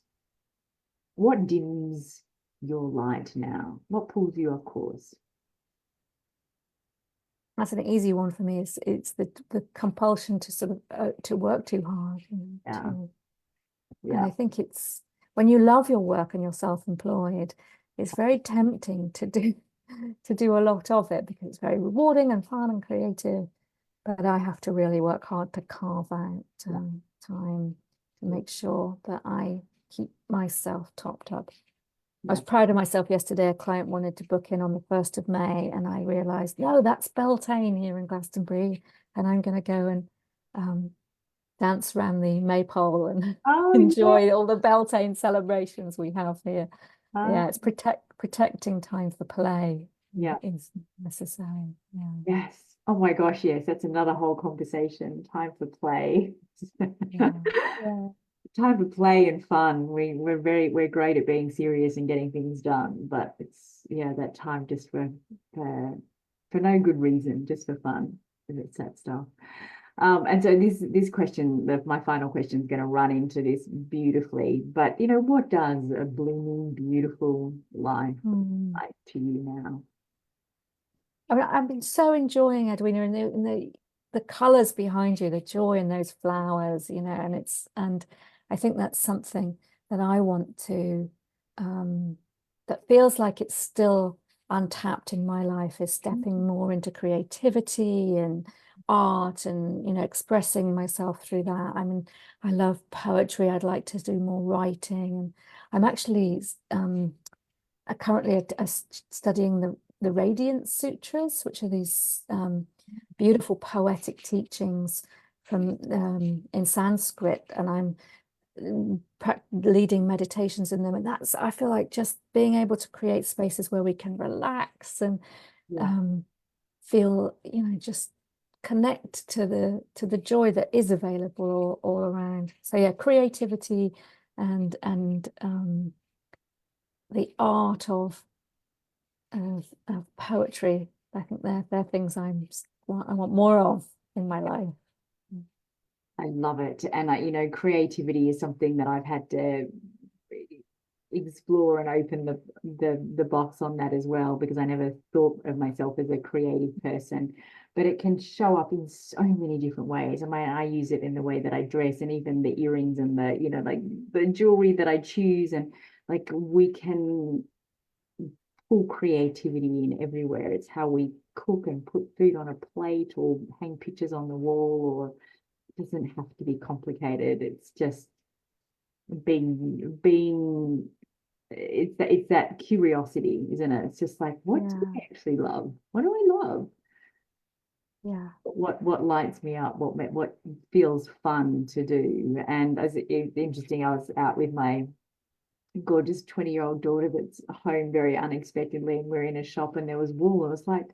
what dims your light now? What pulls you off course? That's an easy one for me. It's the compulsion to sort of to work too hard, you know, Yeah, to and yeah, I think it's when you love your work and you're self-employed, it's very tempting to do a lot of it because it's very rewarding and fun and creative. But I have to really work hard to carve out yeah, time to yeah, make sure that I keep myself topped up. I was yeah. proud of myself yesterday. A client wanted to book in on the 1st of May, and I realized, no, that's Beltane here in Glastonbury, and I'm going to go and um, dance around the maypole and Oh, yeah, enjoy all the Beltane celebrations we have here. Yeah, it's protecting time for play Yeah. is necessary. Yeah. Yes. Oh my gosh, yes, that's another whole conversation. Time for play. Yeah. Yeah. Time for play and fun. We're great at being serious and getting things done, but it's yeah, that time just for no good reason, just for fun. It's that stuff. And so this question, my final question is going to run into this beautifully. But what does a blooming, beautiful life look Mm. like to you now? I mean, I've been so enjoying Edwina and the colours behind you, the joy in those flowers, and I think that's something that I want to that feels like it's still untapped in my life, is stepping more into creativity and art and expressing myself through that. I mean, I love poetry. I'd like to do more writing, and I'm actually currently studying the Radiance Sutras, which are these beautiful poetic teachings from in Sanskrit, and I'm leading meditations in them. And I feel like just being able to create spaces where we can relax and Yeah. feel, just connect to the joy that is available all around. So yeah, creativity and the art of poetry. I think they're things I want more of in my life. I love it. And creativity is something that I've had to explore and open the box on that as well, because I never thought of myself as a creative person. But it can show up in so many different ways. I use it in the way that I dress, and even the earrings and like the jewelry that I choose. And like we can pull creativity in everywhere. It's how we cook and put food on a plate or hang pictures on the wall, or it doesn't have to be complicated. It's just being it's that curiosity, isn't it? It's just like, what do Yeah, I actually love? What do I love? yeah. What lights me up? What feels fun to do? And as it's interesting, I was out with my gorgeous 20-year-old daughter that's home very unexpectedly, and we're in a shop and there was wool. I was like,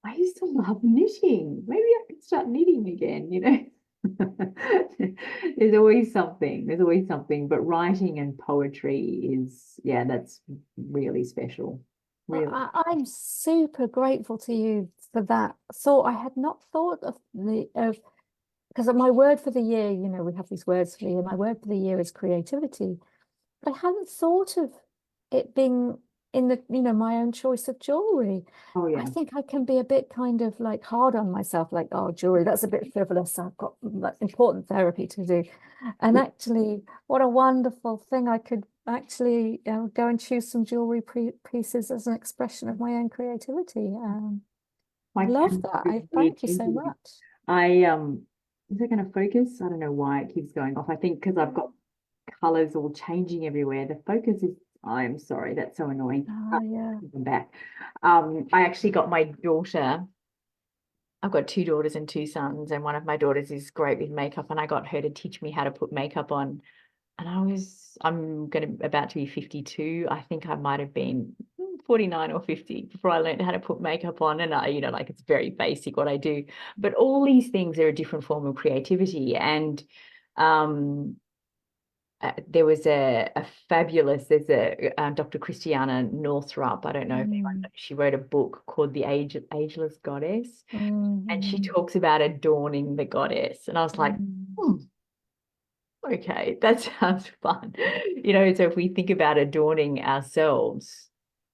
I used to love knitting. Maybe I could start knitting again. There's always something. There's always something. But writing and poetry is, yeah, that's really special. Well, Really. I'm super grateful to you for that thought. I had not thought of because my word for the year, we have these words for the year. My word for the year is creativity. But I hadn't thought of it being in my own choice of jewelry. Oh I yeah. think I can be a bit kind of like hard on myself, like, oh, jewelry, that's a bit frivolous. I've got like, important therapy to do. And actually, what a wonderful thing. I could actually go and choose some jewelry pieces as an expression of my own creativity. I My love camera's that. I really thank you so attentive. much. I is it going to focus? I don't know why it keeps going off. I think because I've got colors all changing everywhere. The focus is, I'm sorry, that's so annoying. Oh, yeah. I'm back. I actually got my daughter. I've got two daughters and two sons, and one of my daughters is great with makeup, and I got her to teach me how to put makeup on. And about to be 52. I think I might have been 49 or 50 before I learned how to put makeup on. And like it's very basic what I do. But all these things are a different form of creativity. And um, there was a fabulous, there's a Dr. Christiana Northrup. I don't know if anyone Mm, knows. She wrote a book called The Ageless Goddess, and she mm, talks about adorning the goddess. And I was like, mm, hmm, okay, that sounds fun. So if we think about adorning ourselves,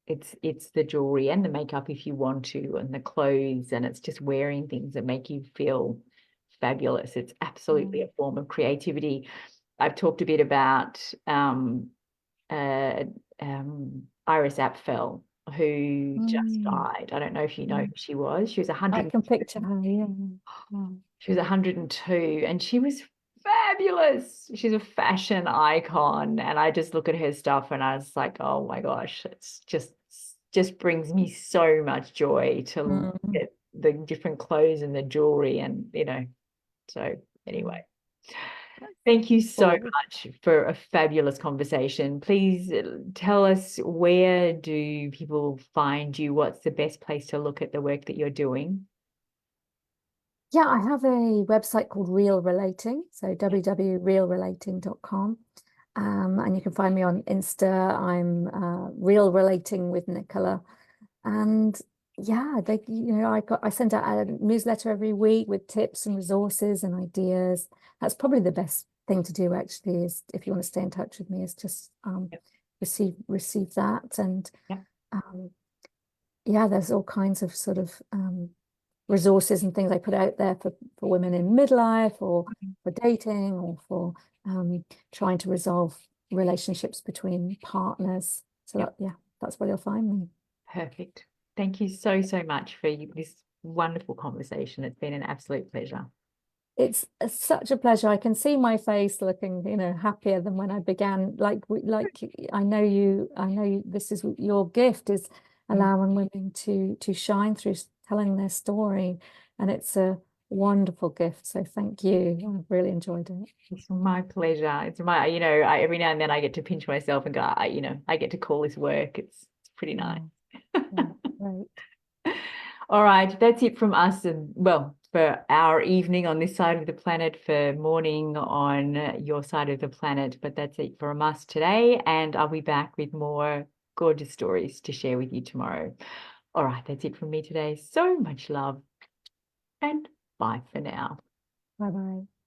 it's the jewelry and the makeup if you want to, and the clothes, and it's just wearing things that make you feel fabulous. It's absolutely mm, a form of creativity. I've talked a bit about uh, Iris Apfel, who just mm, died. I don't know if you know who mm. she was. She was I 100. can picture her, yeah. Yeah. She was 102 and she was fabulous. She's a fashion icon. And I just look at her stuff and I was like, oh my gosh, it's just brings me so much joy to look Mm, at the different clothes and the jewelry and so mm. anyway. Thank you so Or much for a fabulous conversation. Please tell us, where do people find you? What's the best place to look at the work that you're doing? yeah, I have a website called Real Relating, so www.realrelating.com. And you can find me on Insta. I'm Real Relating with Nicola. And yeah, I send out a newsletter every week with tips and resources and ideas. That's probably the best thing to do, actually, is if you want to stay in touch with me, is just Yep. receive that. And Yep. um, yeah, there's all kinds of sort of resources and things I put out there for women in midlife, or for dating, or for trying to resolve relationships between partners. So Yep. yeah, that's where you'll find me. Perfect. Thank you so, so much for this wonderful conversation. It's been an absolute pleasure. It's such a pleasure. I can see my face looking, happier than when I began. I know you, this is your gift, is Mm. allowing women to shine through telling their story. And it's a wonderful gift. So thank you. I've really enjoyed it. It's my pleasure. It's my, every now and then I get to pinch myself and go, I get to call this work. It's pretty nice. Oh, yeah, great. All right, that's it from us. And well, for our evening on this side of the planet, for morning on your side of the planet. But that's it from us today. And I'll be back with more gorgeous stories to share with you tomorrow. All right, that's it from me today. So much love, and bye for now. Bye bye.